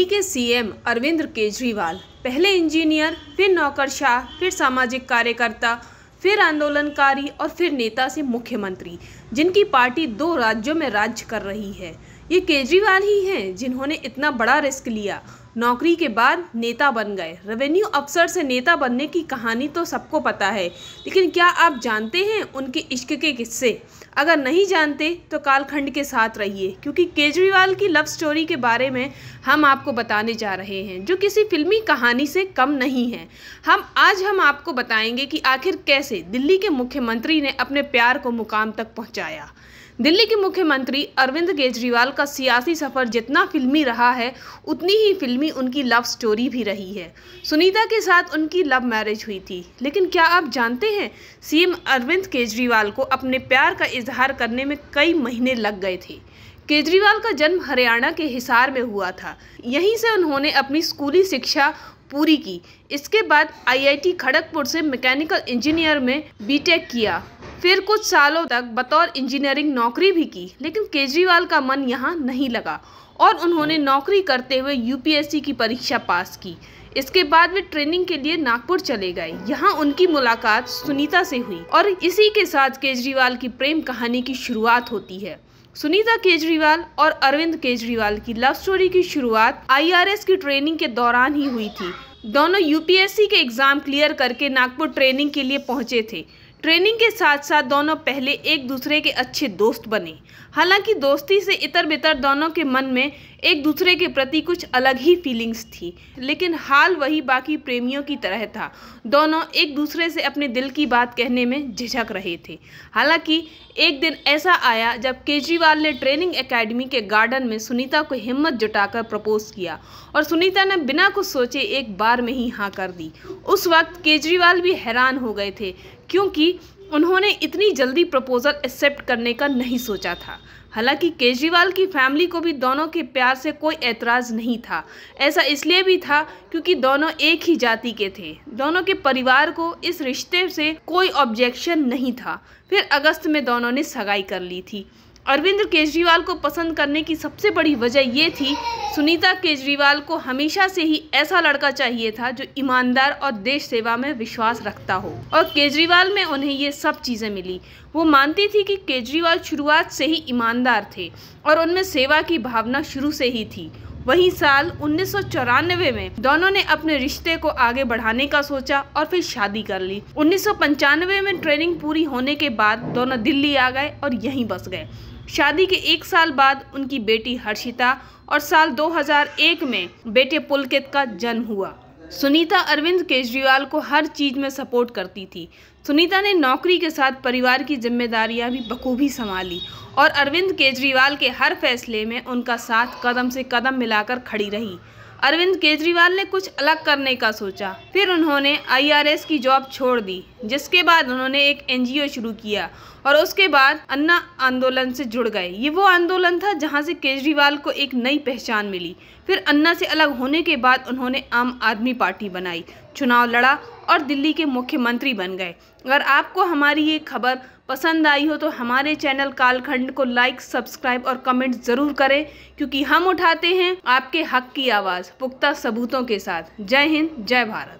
के सीएम अरविंद केजरीवाल पहले इंजीनियर, फिर नौकरशाह, फिर सामाजिक कार्यकर्ता, फिर आंदोलनकारी और फिर नेता से मुख्यमंत्री, जिनकी पार्टी 2 राज्यों में राज्य कर रही है। ये केजरीवाल ही हैं जिन्होंने इतना बड़ा रिस्क लिया, नौकरी के बाद नेता बन गए। रेवेन्यू अफसर से नेता बनने की कहानी तो सबको पता है, लेकिन क्या आप जानते हैं उनके इश्क के किस्से? अगर नहीं जानते तो कालखंड के साथ रहिए, क्योंकि केजरीवाल की लव स्टोरी के बारे में हम आपको बताने जा रहे हैं, जो किसी फिल्मी कहानी से कम नहीं है। आज हम आपको बताएंगे कि आखिर कैसे दिल्ली के मुख्यमंत्री ने अपने प्यार को मुकाम तक पहुंचाया। दिल्ली के मुख्यमंत्री अरविंद केजरीवाल का सियासी सफर जितना फिल्मी रहा है, उतनी ही फिल्मी उनकी लव स्टोरी भी रही है। सुनीता के साथ उनकी लव मैरिज हुई थी, लेकिन क्या आप जानते हैं सीएम अरविंद केजरीवाल को अपने प्यार का इजहार करने में कई महीने लग गए थे। केजरीवाल का जन्म हरियाणा के हिसार में हुआ था। यहीं से उन्होंने अपनी स्कूली शिक्षा पूरी की। इसके बाद आईआईटी खड़गपुर से मैकेनिकल इंजीनियर में बीटेक किया, फिर कुछ सालों तक बतौर इंजीनियरिंग नौकरी भी की। लेकिन केजरीवाल का मन यहाँ नहीं लगा और उन्होंने नौकरी करते हुए यूपीएससी की परीक्षा पास की। इसके बाद वे ट्रेनिंग के लिए नागपुर चले गए। यहाँ उनकी मुलाकात सुनीता से हुई और इसी के साथ केजरीवाल की प्रेम कहानी की शुरुआत होती है। सुनीता केजरीवाल और अरविंद केजरीवाल की लव स्टोरी की शुरुआत आईआरएस की ट्रेनिंग के दौरान ही हुई थी। दोनों यूपीएससी के एग्जाम क्लियर करके नागपुर ट्रेनिंग के लिए पहुंचे थे। ट्रेनिंग के साथ साथ दोनों पहले एक दूसरे के अच्छे दोस्त बने। हालांकि दोस्ती से इतर बितर दोनों के मन में एक दूसरे के प्रति कुछ अलग ही फीलिंग्स थी, लेकिन हाल वही बाकी प्रेमियों की तरह था। दोनों एक दूसरे से अपने दिल की बात कहने में झिझक रहे थे। हालांकि एक दिन ऐसा आया जब केजरीवाल ने ट्रेनिंग एकेडमी के गार्डन में सुनीता को हिम्मत जुटाकर प्रपोज किया और सुनीता ने बिना कुछ सोचे एक बार में ही हाँ कर दी। उस वक्त केजरीवाल भी हैरान हो गए थे, क्योंकि उन्होंने इतनी जल्दी प्रपोजल एक्सेप्ट करने का नहीं सोचा था। हालांकि केजरीवाल की फैमिली को भी दोनों के प्यार से कोई एतराज़ नहीं था। ऐसा इसलिए भी था क्योंकि दोनों एक ही जाति के थे। दोनों के परिवार को इस रिश्ते से कोई ऑब्जेक्शन नहीं था। फिर अगस्त में दोनों ने सगाई कर ली थी। अरविंद केजरीवाल को पसंद करने की सबसे बड़ी वजह ये थी, सुनीता केजरीवाल को हमेशा से ही ऐसा लड़का चाहिए था जो ईमानदार और देश सेवा में विश्वास रखता हो, और केजरीवाल में उन्हें ये सब चीज़ें मिली। वो मानती थी कि केजरीवाल शुरुआत से ही ईमानदार थे और उनमें सेवा की भावना शुरू से ही थी। वहीं साल 1994 में दोनों ने अपने रिश्ते को आगे बढ़ाने का सोचा और फिर शादी कर ली। 1995 में ट्रेनिंग पूरी होने के बाद दोनों दिल्ली आ गए और यहीं बस गए। शादी के 1 साल बाद उनकी बेटी हर्षिता और साल 2001 में बेटे पुलकित का जन्म हुआ। सुनीता अरविंद केजरीवाल को हर चीज़ में सपोर्ट करती थी। सुनीता ने नौकरी के साथ परिवार की जिम्मेदारियां भी बखूबी संभाली और अरविंद केजरीवाल के हर फैसले में उनका साथ कदम से कदम मिलाकर खड़ी रही। अरविंद केजरीवाल ने कुछ अलग करने का सोचा, फिर उन्होंने आईआरएस की जॉब छोड़ दी, जिसके बाद उन्होंने एक एनजीओ शुरू किया और उसके बाद अन्ना आंदोलन से जुड़ गए। ये वो आंदोलन था जहां से केजरीवाल को एक नई पहचान मिली। फिर अन्ना से अलग होने के बाद उन्होंने आम आदमी पार्टी बनाई, चुनाव लड़ा और दिल्ली के मुख्यमंत्री बन गए। अगर आपको हमारी ये खबर पसंद आई हो तो हमारे चैनल कालखंड को लाइक, सब्सक्राइब और कमेंट ज़रूर करें, क्योंकि हम उठाते हैं आपके हक की आवाज़ पुख्ता सबूतों के साथ। जय हिंद, जय भारत।